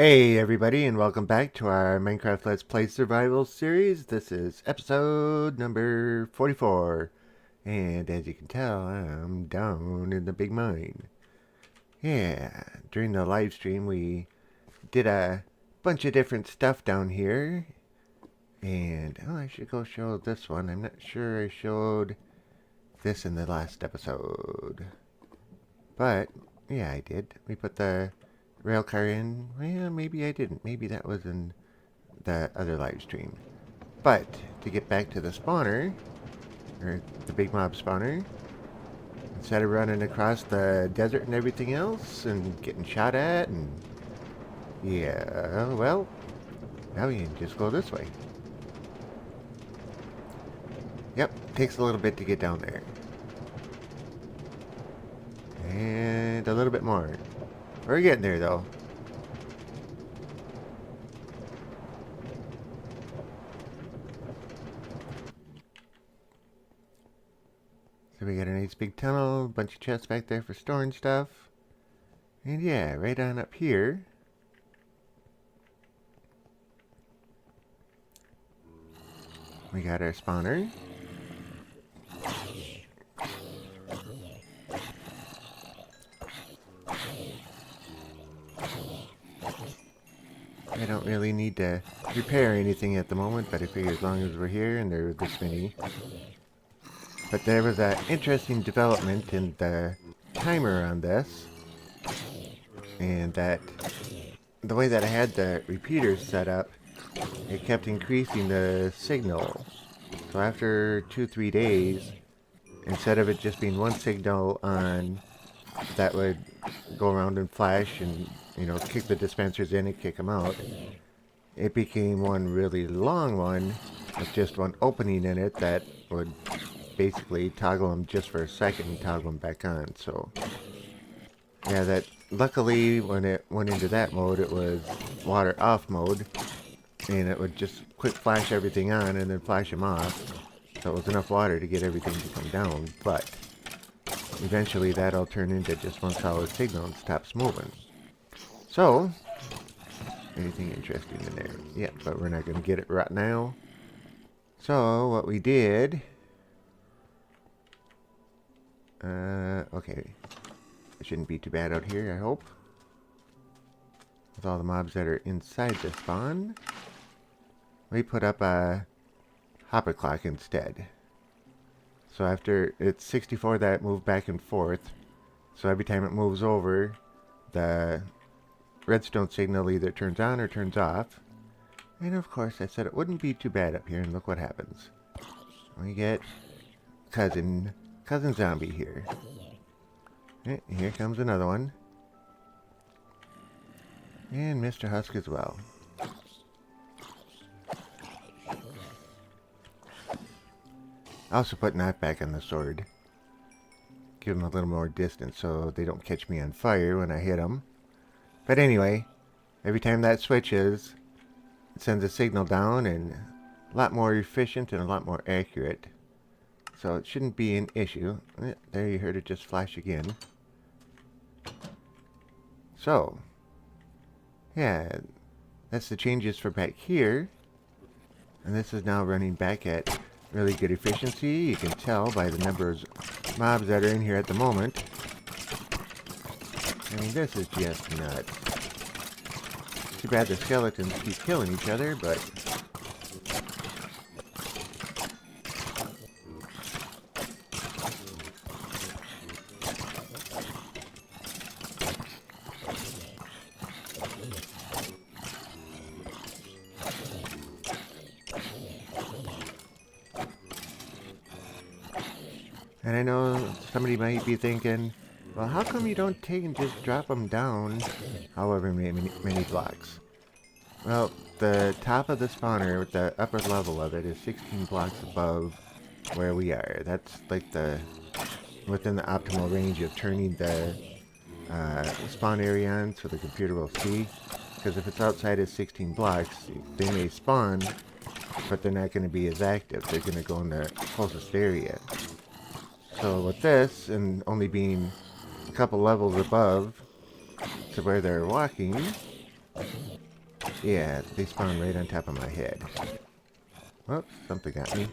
Hey everybody, and welcome back to our Minecraft Let's Play Survival series. This is episode number 44. And as you can tell, I'm down in the big mine. Yeah, during the live stream we did a bunch of different stuff down here. And, I should go show this one. I'm not sure I showed this in the last episode. But, yeah, I did. We put the rail car in. Well, maybe I didn't. Maybe that was in the other live stream. But to get back to the spawner, or the big mob spawner, instead of running across the desert and everything else and getting shot at, and yeah, well, now you can just go this way. Yep, takes a little bit to get down there. And a little bit more. We're getting there though. So we got a nice big tunnel, a bunch of chests back there for storing stuff. And yeah, right on up here. We got our spawner. I don't really need to repair anything at the moment, but I figure as long as we're here and there are this many. But there was an interesting development in the timer on this, and that the way that I had the repeaters set up, it kept increasing the signal. So after 2-3 days, instead of it just being one signal on that would go around and flash and, kick the dispensers in and kick them out, it became one really long one with just one opening in it that would basically toggle them just for a second and toggle them back on. So yeah, that luckily when it went into that mode, it was water off mode, and it would just quick flash everything on and then flash them off. So it was enough water to get everything to come down, but eventually that'll turn into just one solid signal and stops moving. So, anything interesting in there? Yeah, but we're not going to get it right now. So, what we did... okay. It shouldn't be too bad out here, I hope. With all the mobs that are inside the spawn. We put up a hopper clock instead. So after it's 64 that move back and forth. So every time it moves over, the redstone signal either turns on or turns off. And of course I said it wouldn't be too bad up here, and look what happens. We get cousin zombie here. Here comes another one. And Mr. Husk as well. I also put knockback back on the sword. Give them a little more distance so they don't catch me on fire when I hit them. But anyway, every time that switches, it sends a signal down, and a lot more efficient and a lot more accurate. So it shouldn't be an issue. There, you heard it just flash again. So, yeah, that's the changes for back here. And this is now running back at really good efficiency. You can tell by the number of mobs that are in here at the moment. I mean, this is just nuts. Too bad the skeletons keep killing each other, but... And I know somebody might be thinking, well, how come you don't take and just drop them down however many blocks? Well, the top of the spawner, with the upper level of it, is 16 blocks above where we are. That's like within the optimal range of turning the spawn area on so the computer will see. Because if it's outside of 16 blocks, they may spawn, but they're not going to be as active. They're going to go in the closest area. So with this, and only being a couple levels above to where they're walking, Yeah, they spawn right on top of my head. Whoops, something got me.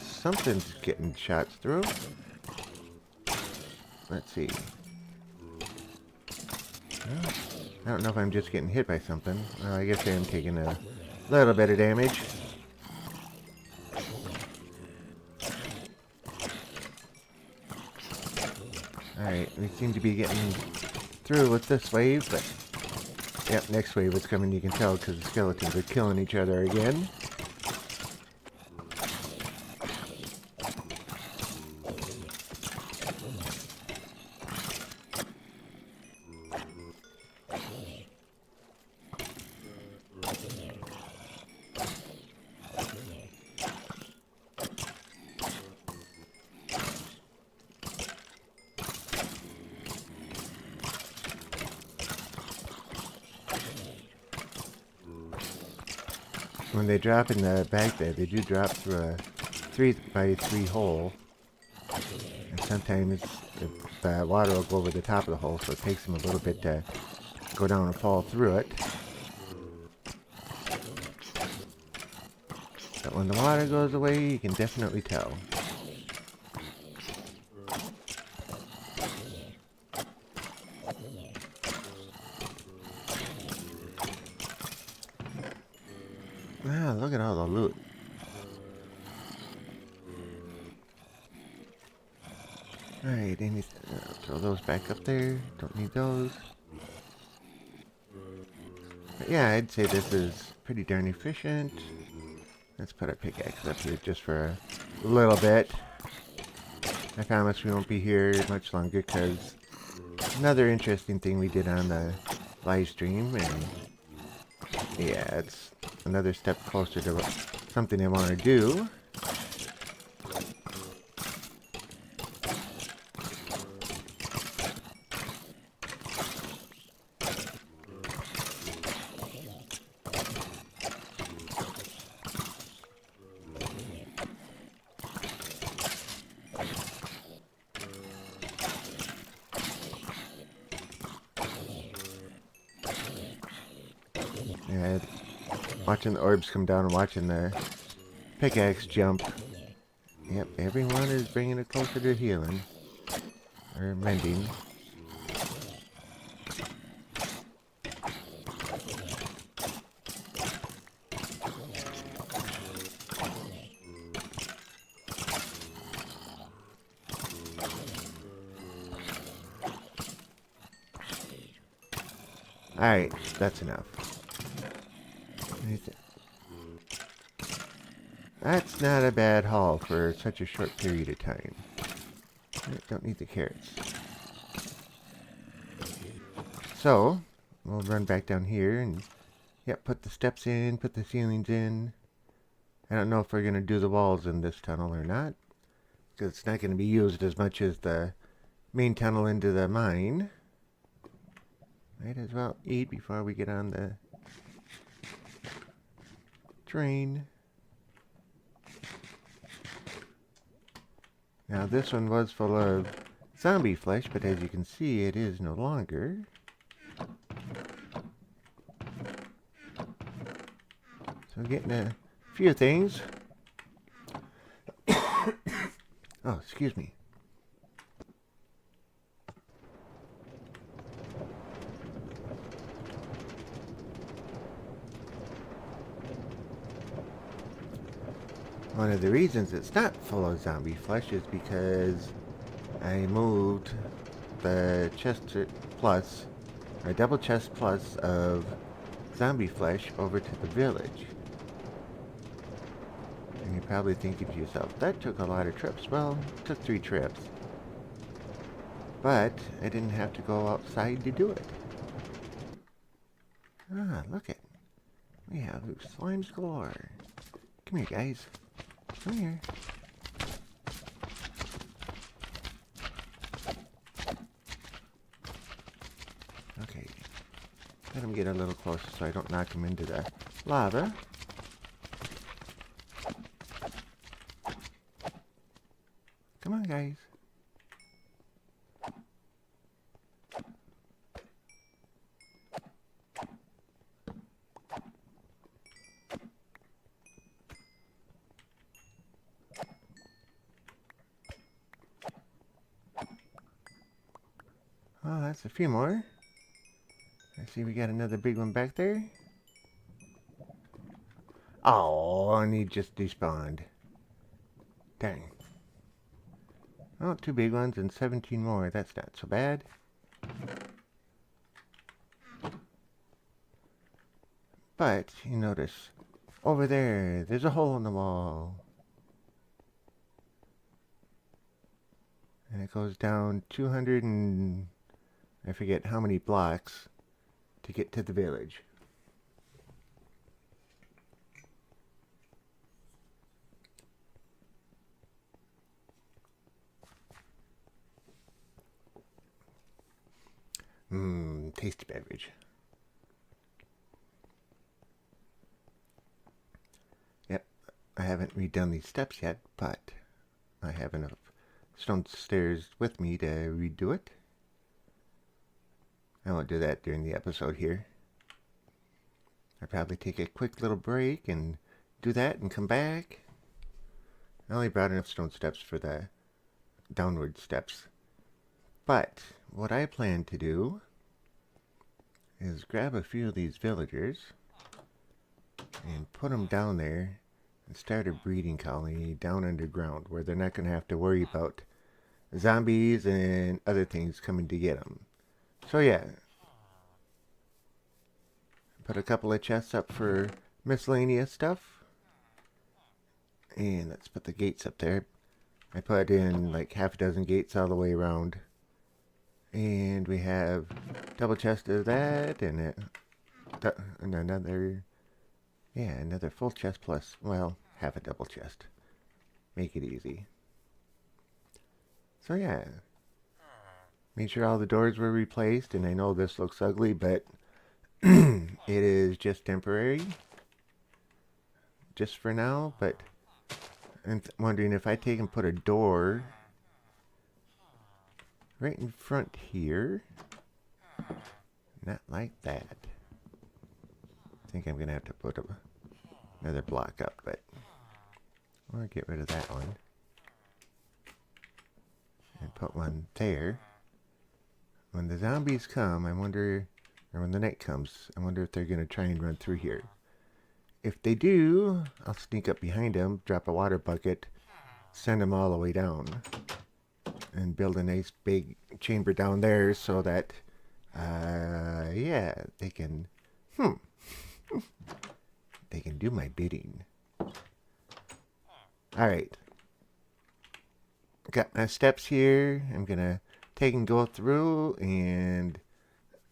Something's getting shots through. Let's see. I don't know if I'm just getting hit by something. Well, I guess I am taking a little bit of damage. Alright, we seem to be getting through with this wave, but... Yep, next wave is coming, you can tell, because the skeletons are killing each other again. When they drop in the back there, they do drop through a 3x3 hole. And sometimes the water will go over the top of the hole, so it takes them a little bit to go down and fall through it. But when the water goes away, you can definitely tell. Wow, look at all the loot. Alright, throw those back up there. Don't need those. But yeah, I'd say this is pretty darn efficient. Let's put our pickaxe up here just for a little bit. I promise we won't be here much longer because another interesting thing we did on the live stream, and yeah, it's another step closer to something I want to do. Yeah, watching the orbs come down and watching the pickaxe jump. Yep, everyone is bringing it closer to healing. Or mending. Alright, that's enough. That's not a bad haul for such a short period of time. Don't need the carrots. So, we'll run back down here and, yep, put the steps in, put the ceilings in. I don't know if we're going to do the walls in this tunnel or not, because it's not going to be used as much as the main tunnel into the mine. Might as well eat before we get on the train. Now this one was full of zombie flesh, but as you can see, it is no longer. So getting a few things. Oh, excuse me. One of the reasons it's not full of zombie flesh is because I moved the chest plus, or double chest plus of zombie flesh over to the village. And you're probably thinking to yourself, that took a lot of trips. Well, it took 3 trips. But I didn't have to go outside to do it. Ah, look it. We have slimes galore. Come here, guys. Come here. Okay. Let him get a little closer so I don't knock him into the lava. Come on, guys. Oh, that's a few more. I see we got another big one back there. Oh, and he just despawned. Dang. Oh, 2 big ones and 17 more. That's not so bad. But, you notice, over there, there's a hole in the wall. And it goes down 200 and... I forget how many blocks to get to the village. Tasty beverage. Yep, I haven't redone these steps yet, but I have enough stone stairs with me to redo it. I won't do that during the episode here. I'll probably take a quick little break and do that and come back. I only brought enough stone steps for the downward steps. But what I plan to do is grab a few of these villagers and put them down there and start a breeding colony down underground where they're not going to have to worry about zombies and other things coming to get them. So yeah, put a couple of chests up for miscellaneous stuff. And let's put the gates up there. I put in like half a dozen gates all the way around. And we have double chest of that and another, yeah, another full chest plus, well, half a double chest. Make it easy. So yeah, made sure all the doors were replaced, and I know this looks ugly, but it is just temporary. Just for now, but I'm wondering if I take and put a door right in front here. Not like that. I think I'm going to have to put another block up, but I'll get rid of that one. And put one there. When the zombies come, I wonder, or when the night comes, I wonder if they're going to try and run through here. If they do, I'll sneak up behind them, drop a water bucket, send them all the way down, and build a nice big chamber down there so that, yeah, they can, they can do my bidding. Alright. Got my steps here. I'm going to take and go through and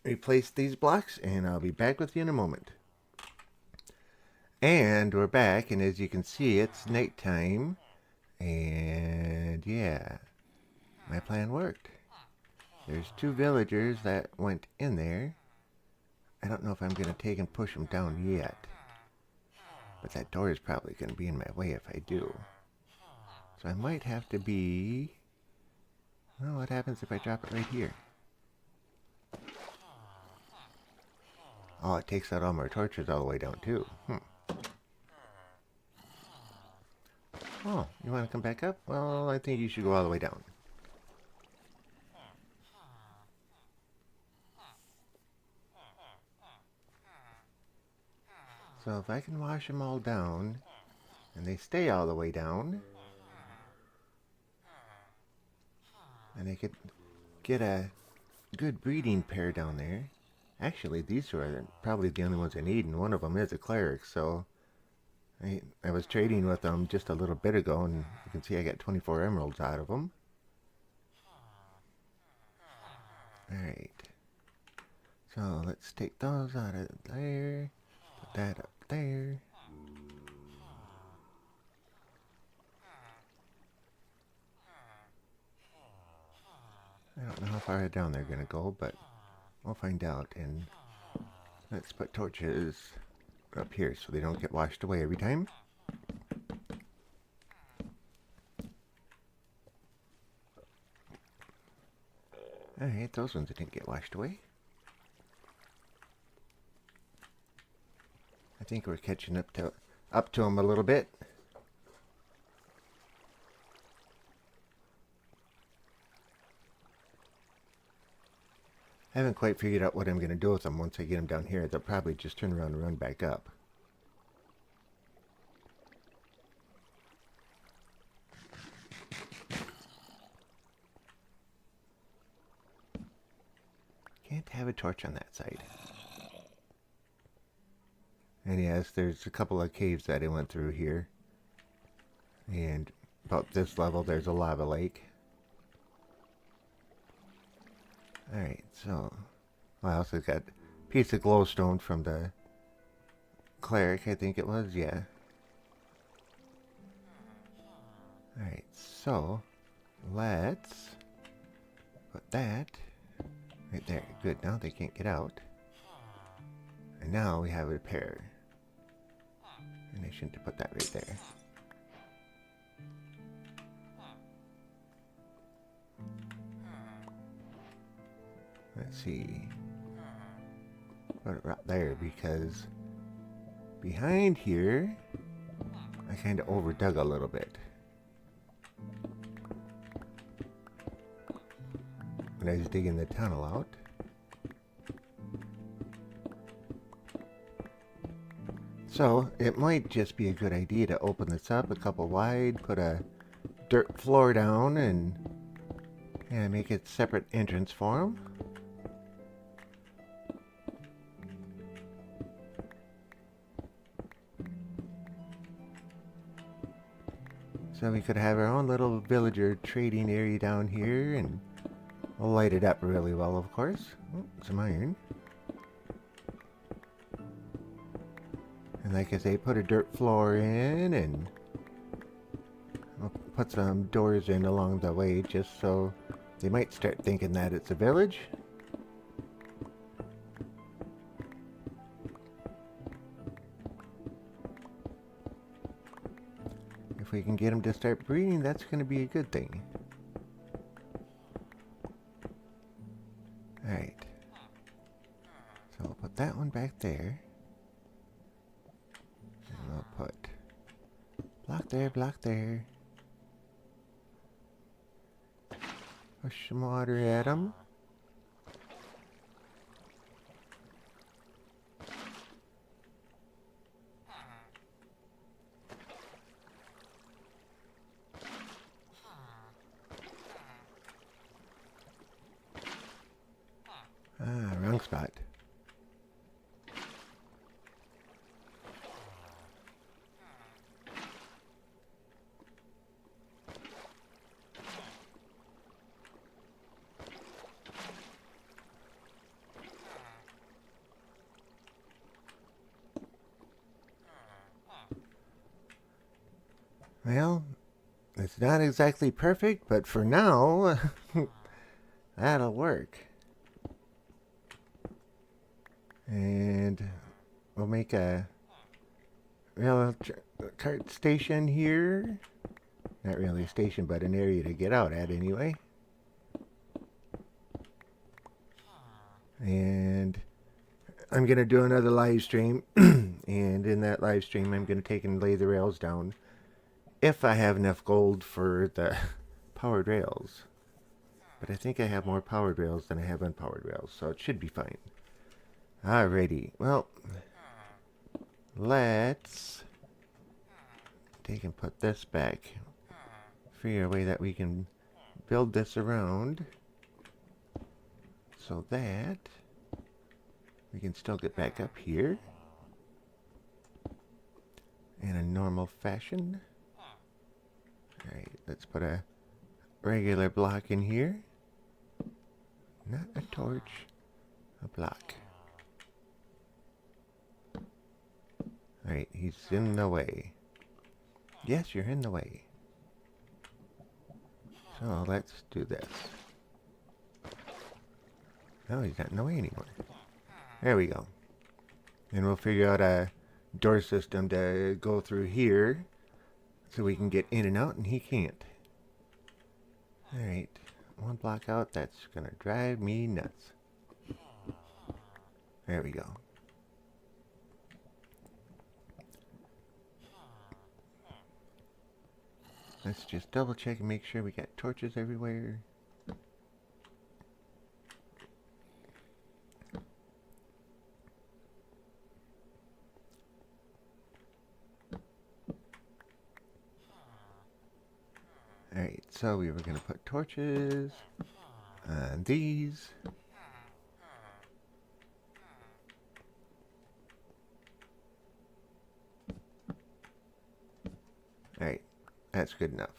replace these blocks, and I'll be back with you in a moment. And we're back, and as you can see, it's nighttime. And yeah, my plan worked. There's 2 villagers that went in there. I don't know if I'm going to take and push them down yet. But that door is probably going to be in my way if I do. So I might have to be... Well, what happens if I drop it right here? Oh, it takes out all my torches all the way down too. Oh, you want to come back up? Well, I think you should go all the way down. So if I can wash them all down, and they stay all the way down, and they could get a good breeding pair down there. Actually, these two are probably the only ones I need, and one of them is a cleric, so I was trading with them just a little bit ago, and you can see I got 24 emeralds out of them. Alright. So let's take those out of there, put that up there. I don't know how far down they're going to go, but we'll find out. And let's put torches up here so they don't get washed away every time. Alright, those ones didn't get washed away. I think we're catching up to them a little bit. I haven't quite figured out what I'm going to do with them once I get them down here. They'll probably just turn around and run back up. Can't have a torch on that side. And yes, there's a couple of caves that I went through here. And about this level, there's a lava lake. Alright, so... I also got a piece of glowstone from the cleric, I think it was, yeah. Alright, so... let's... put that... right there. Good, now they can't get out. And now we have a pair. And I shouldn't have put that right there. Let's see. Put it right there because behind here I kind of overdug a little bit. When I was digging the tunnel out. So it might just be a good idea to open this up a couple wide, put a dirt floor down and make it separate entrance for them. So we could have our own little villager trading area down here and we'll light it up really well, of course. Oh, some iron. And like I say, put a dirt floor in and we'll put some doors in along the way just so they might start thinking that it's a village. If we can get them to start breeding, that's going to be a good thing. Alright. So we'll put that one back there. And we'll put block there, block there. Push some water at them. Wrong spot. Well, it's not exactly perfect, but for now, that'll work. And we'll make a rail cart station here. Not really a station, but an area to get out at anyway. And I'm going to do another live stream. And in that live stream, I'm going to take and lay the rails down. If I have enough gold for the powered rails. But I think I have more powered rails than I have unpowered rails, so it should be fine. Alrighty, well, let's take and put this back. Figure a way that we can build this around so that we can still get back up here in a normal fashion. Alright, let's put a regular block in here. Not a torch, a block. Alright, he's in the way. Yes, you're in the way. So let's do this. No, he's not in the way anymore. There we go. And we'll figure out a door system to go through here so we can get in and out and he can't. Alright, one block out, that's gonna drive me nuts. There we go. Let's just double check and make sure we got torches everywhere. so we were going to put torches on these. Alright, that's good enough.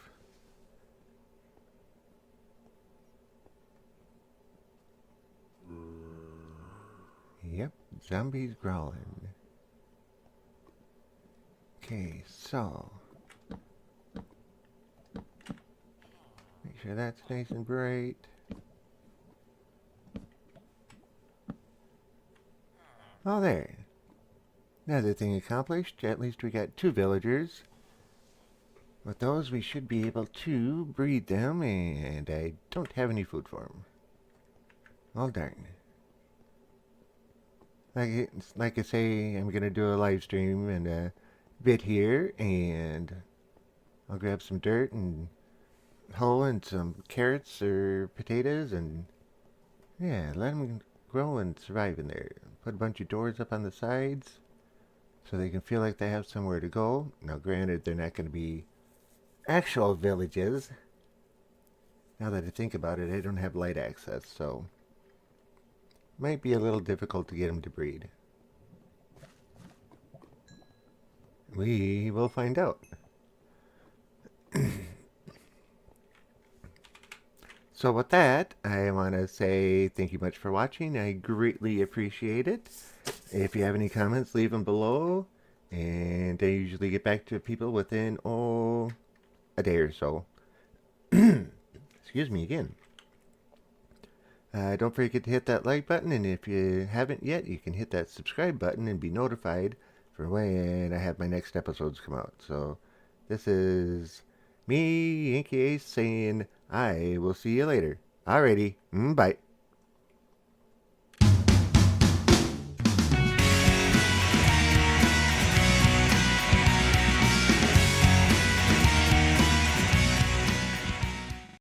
Yep, zombies growling. Okay, so make sure that's nice and bright. Oh, there. Another thing accomplished. At least we got 2 villagers. With those, we should be able to breed them, and I don't have any food for them. Oh, darn. Like I say, I'm going to do a live stream in a bit here, and I'll grab some dirt and hoe and some carrots or potatoes, and yeah, let them grow and survive in there. Put a bunch of doors up on the sides so they can feel like they have somewhere to go. Now, granted, they're not going to be actual villages. Now that I think about it, I don't have light access, so might be a little difficult to get them to breed. We will find out. So with that, I want to say thank you much for watching. I greatly appreciate it. If you have any comments, leave them below. And I usually get back to people within, a day or so. Excuse me again. Don't forget to hit that like button, and if you haven't yet, you can hit that subscribe button and be notified for when I have my next episodes come out. So, this is me, Inky Ace, saying I will see you later. Alrighty, bye.